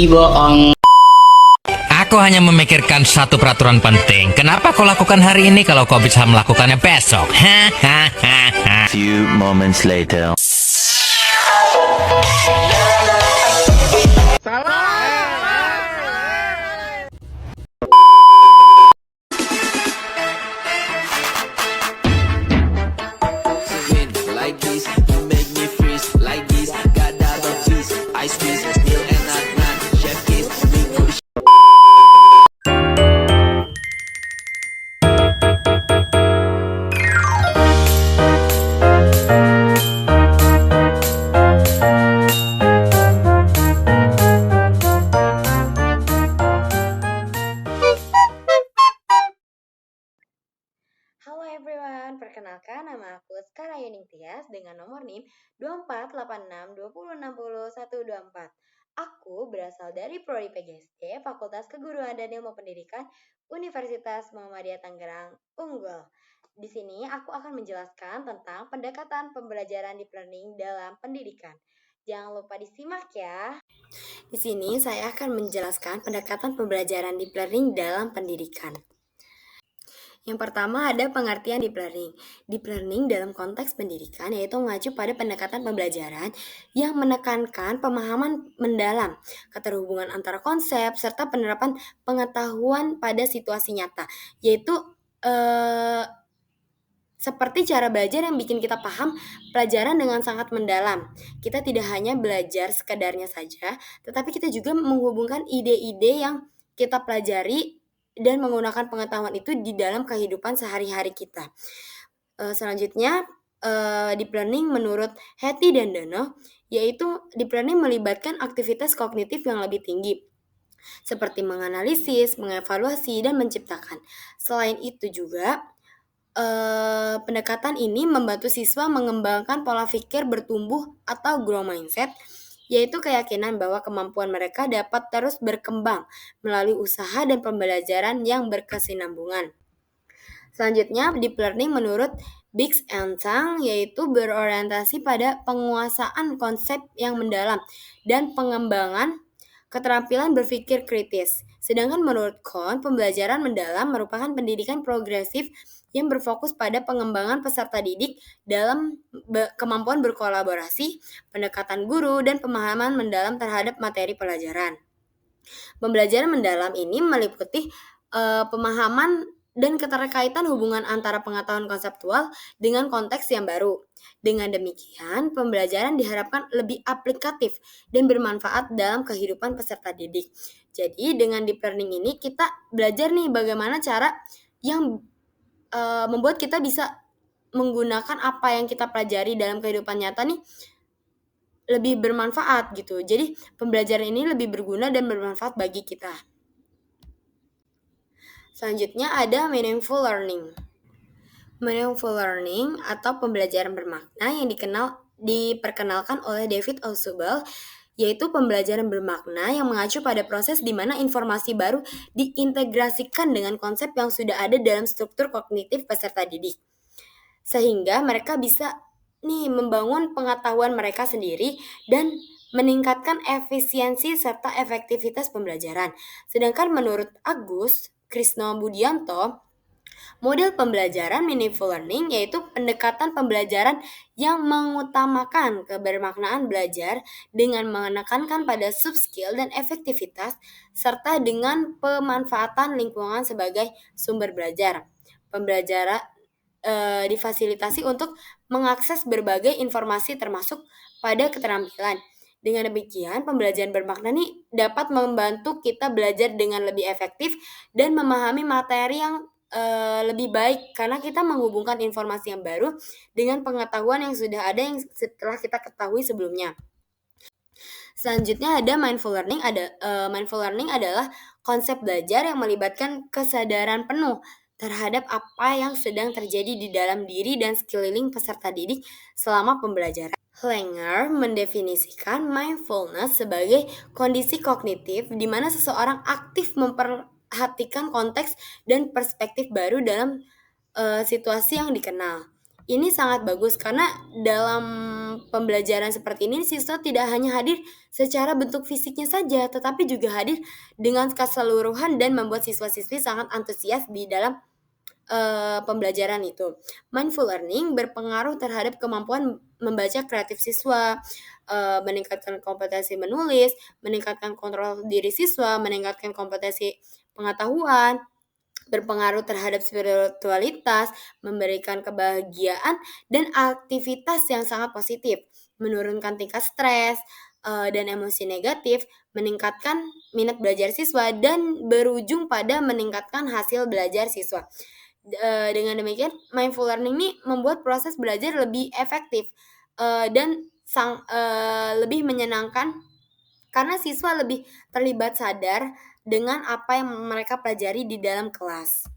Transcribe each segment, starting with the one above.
bohong. Aku hanya memikirkan satu peraturan penting. Kenapa kau lakukan hari ini kalau kau bisa melakukannya besok? Few moments later. Like this, you make me freeze. Like this, got double cheese. I squeeze, still and not chef kiss. Halo everyone, perkenalkan nama aku Skara Yuning Tias dengan nomor NIM 248620600124. Aku berasal dari Prodi PGSD, Fakultas Keguruan dan Ilmu Pendidikan, Universitas Muhammadiyah Tangerang, Unggul. Di sini aku akan menjelaskan tentang pendekatan pembelajaran deep learning dalam pendidikan. Jangan lupa disimak ya. Di sini saya akan menjelaskan pendekatan pembelajaran deep learning dalam pendidikan. Yang pertama ada pengertian deep learning. Deep learning dalam konteks pendidikan yaitu mengacu pada pendekatan pembelajaran yang menekankan pemahaman mendalam, keterhubungan antara konsep, serta penerapan pengetahuan pada situasi nyata. Yaitu seperti cara belajar yang bikin kita paham pelajaran dengan sangat mendalam. Kita tidak hanya belajar sekadarnya saja, tetapi kita juga menghubungkan ide-ide yang kita pelajari dan menggunakan pengetahuan itu di dalam kehidupan sehari-hari kita. Selanjutnya, deep learning menurut Hattie dan Dono, yaitu deep learning melibatkan aktivitas kognitif yang lebih tinggi, seperti menganalisis, mengevaluasi, dan menciptakan. Selain itu juga, pendekatan ini membantu siswa mengembangkan pola pikir bertumbuh atau growth mindset, yaitu keyakinan bahwa kemampuan mereka dapat terus berkembang melalui usaha dan pembelajaran yang berkesinambungan. Selanjutnya, deep learning menurut Biggs and Tang yaitu berorientasi pada penguasaan konsep yang mendalam dan pengembangan keterampilan berpikir kritis. Sedangkan menurut Kohn, pembelajaran mendalam merupakan pendidikan progresif yang berfokus pada pengembangan peserta didik dalam kemampuan berkolaborasi, pendekatan guru, dan pemahaman mendalam terhadap materi pelajaran. Pembelajaran mendalam ini meliputi pemahaman dan keterkaitan hubungan antara pengetahuan konseptual dengan konteks yang baru. Dengan demikian, pembelajaran diharapkan lebih aplikatif dan bermanfaat dalam kehidupan peserta didik. Jadi, dengan deep learning ini kita belajar nih bagaimana cara yang membuat kita bisa menggunakan apa yang kita pelajari dalam kehidupan nyata nih lebih bermanfaat gitu. Jadi pembelajaran ini lebih berguna dan bermanfaat bagi kita. Selanjutnya ada meaningful learning. Meaningful learning atau pembelajaran bermakna yang diperkenalkan oleh David Ausubel, yaitu pembelajaran bermakna yang mengacu pada proses di mana informasi baru diintegrasikan dengan konsep yang sudah ada dalam struktur kognitif peserta didik. Sehingga mereka bisa membangun pengetahuan mereka sendiri dan meningkatkan efisiensi serta efektivitas pembelajaran. Sedangkan menurut Agus Krisnobudianto, model pembelajaran meaningful learning yaitu pendekatan pembelajaran yang mengutamakan kebermaknaan belajar dengan menekankan pada sub skill dan efektivitas serta dengan pemanfaatan lingkungan sebagai sumber belajar. Pembelajaran difasilitasi untuk mengakses berbagai informasi termasuk pada keterampilan. Dengan demikian, pembelajaran bermakna ini dapat membantu kita belajar dengan lebih efektif dan memahami materi yang lebih baik karena kita menghubungkan informasi yang baru dengan pengetahuan yang sudah ada yang setelah kita ketahui sebelumnya. Selanjutnya ada mindful learning. Mindful learning adalah konsep belajar yang melibatkan kesadaran penuh terhadap apa yang sedang terjadi di dalam diri dan sekeliling peserta didik selama pembelajaran. Langer mendefinisikan mindfulness sebagai kondisi kognitif di mana seseorang aktif memperhatikan konteks dan perspektif baru dalam situasi yang dikenal. Ini sangat bagus karena dalam pembelajaran seperti ini siswa tidak hanya hadir secara bentuk fisiknya saja, tetapi juga hadir dengan keseluruhan dan membuat siswa-siswi sangat antusias di dalam pembelajaran itu. Mindful learning berpengaruh terhadap kemampuan membaca kreatif siswa, meningkatkan kompetensi menulis, meningkatkan kontrol diri siswa, meningkatkan kompetensi pengetahuan, berpengaruh terhadap spiritualitas, memberikan kebahagiaan dan aktivitas yang sangat positif, menurunkan tingkat stres dan emosi negatif, meningkatkan minat belajar siswa dan berujung pada meningkatkan hasil belajar siswa. Dengan demikian, mindful learning ini membuat proses belajar lebih efektif dan lebih menyenangkan karena siswa lebih terlibat sadar dengan apa yang mereka pelajari di dalam kelas.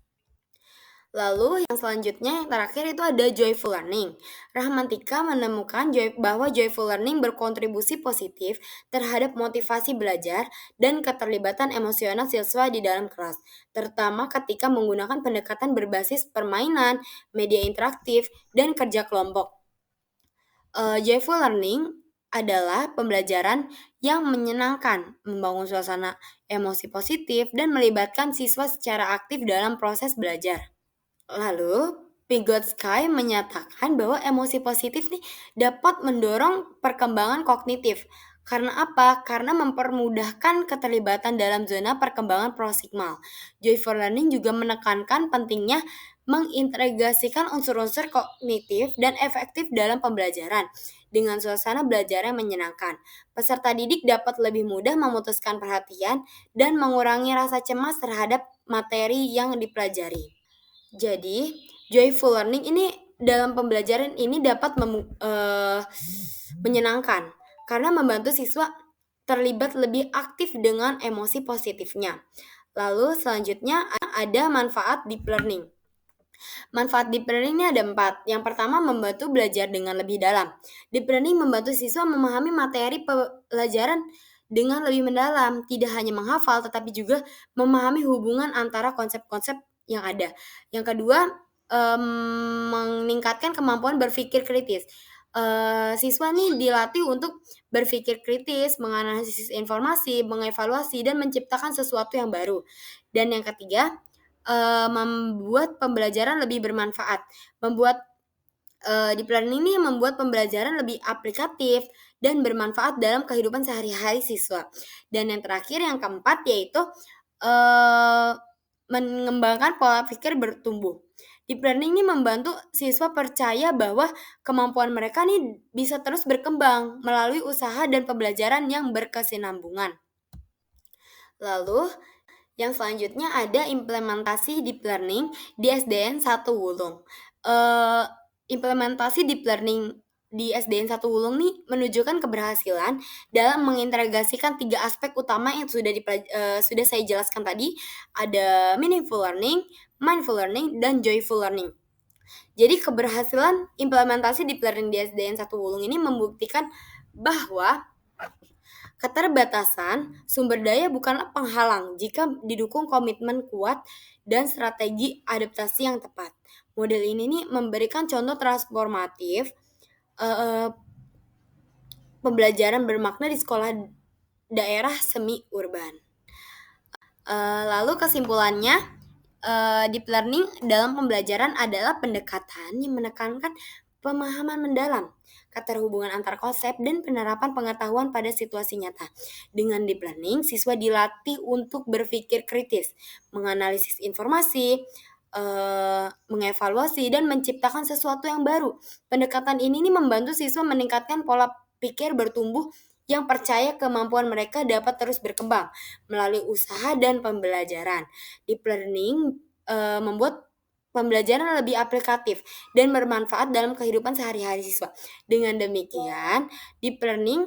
Lalu yang selanjutnya yang terakhir itu ada joyful learning. Rahmantika menemukan bahwa joyful learning berkontribusi positif terhadap motivasi belajar dan keterlibatan emosional siswa di dalam kelas, terutama ketika menggunakan pendekatan berbasis permainan, media interaktif, dan kerja kelompok. Joyful learning adalah pembelajaran yang menyenangkan, membangun suasana emosi positif, dan melibatkan siswa secara aktif dalam proses belajar. Lalu, Vygotsky menyatakan bahwa emosi positif nih dapat mendorong perkembangan kognitif. Karena apa? Karena mempermudahkan keterlibatan dalam zona perkembangan proksimal. Joyful learning juga menekankan pentingnya mengintegrasikan unsur-unsur kognitif dan efektif dalam pembelajaran dengan suasana belajar yang menyenangkan. Peserta didik dapat lebih mudah memutuskan perhatian dan mengurangi rasa cemas terhadap materi yang dipelajari. Jadi, joyful learning ini dalam pembelajaran ini dapat menyenangkan karena membantu siswa terlibat lebih aktif dengan emosi positifnya. Lalu selanjutnya ada manfaat deep learning. Manfaat deep learning ini ada 4. Yang pertama, membantu belajar dengan lebih dalam. Deep learning membantu siswa memahami materi pelajaran dengan lebih mendalam, tidak hanya menghafal tetapi juga memahami hubungan antara konsep-konsep yang ada. Yang kedua, meningkatkan kemampuan berpikir kritis. Siswa nih dilatih untuk berpikir kritis, menganalisis informasi, mengevaluasi, dan menciptakan sesuatu yang baru. Dan yang ketiga, membuat pembelajaran lebih bermanfaat. Deep learning ini membuat pembelajaran lebih aplikatif dan bermanfaat dalam kehidupan sehari-hari siswa. Dan yang terakhir, yang keempat, yaitu mengembangkan pola pikir bertumbuh. Deep learning ini membantu siswa percaya bahwa kemampuan mereka nih bisa terus berkembang melalui usaha dan pembelajaran yang berkesinambungan. Lalu, yang selanjutnya ada implementasi deep learning di SDN 1 Wulung. Implementasi deep learning di SDN 1 Wulung nih menunjukkan keberhasilan dalam mengintegrasikan 3 aspek utama yang sudah saya jelaskan tadi. Ada meaningful learning, mindful learning, dan joyful learning. Jadi keberhasilan implementasi deep learning di SDN 1 Wulung ini membuktikan bahwa keterbatasan sumber daya bukanlah penghalang jika didukung komitmen kuat dan strategi adaptasi yang tepat. Model ini nih memberikan contoh transformatif pembelajaran bermakna di sekolah daerah semi urban. Lalu kesimpulannya, deep learning dalam pembelajaran adalah pendekatan yang menekankan pemahaman mendalam, keterhubungan antar konsep, dan penerapan pengetahuan pada situasi nyata. Dengan deep learning, siswa dilatih untuk berpikir kritis, menganalisis informasi, mengevaluasi, dan menciptakan sesuatu yang baru. Pendekatan ini membantu siswa meningkatkan pola pikir bertumbuh yang percaya kemampuan mereka dapat terus berkembang melalui usaha dan pembelajaran. Deep learning membuat pembelajaran lebih aplikatif dan bermanfaat dalam kehidupan sehari-hari siswa. Dengan demikian, deep learning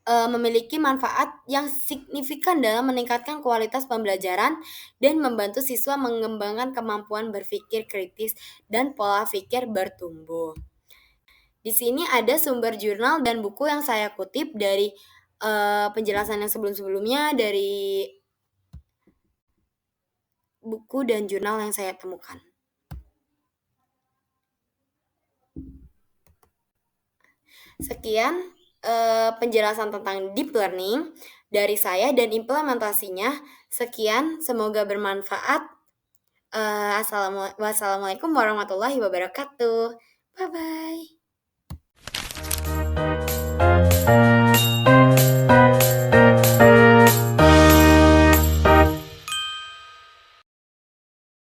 memiliki manfaat yang signifikan dalam meningkatkan kualitas pembelajaran dan membantu siswa mengembangkan kemampuan berpikir kritis dan pola pikir bertumbuh. Di sini ada sumber jurnal dan buku yang saya kutip dari penjelasan yang sebelum-sebelumnya, dari buku dan jurnal yang saya temukan. Sekian penjelasan tentang deep learning dari saya dan implementasinya. Sekian, semoga bermanfaat. Wassalamualaikum warahmatullahi wabarakatuh. Bye-bye.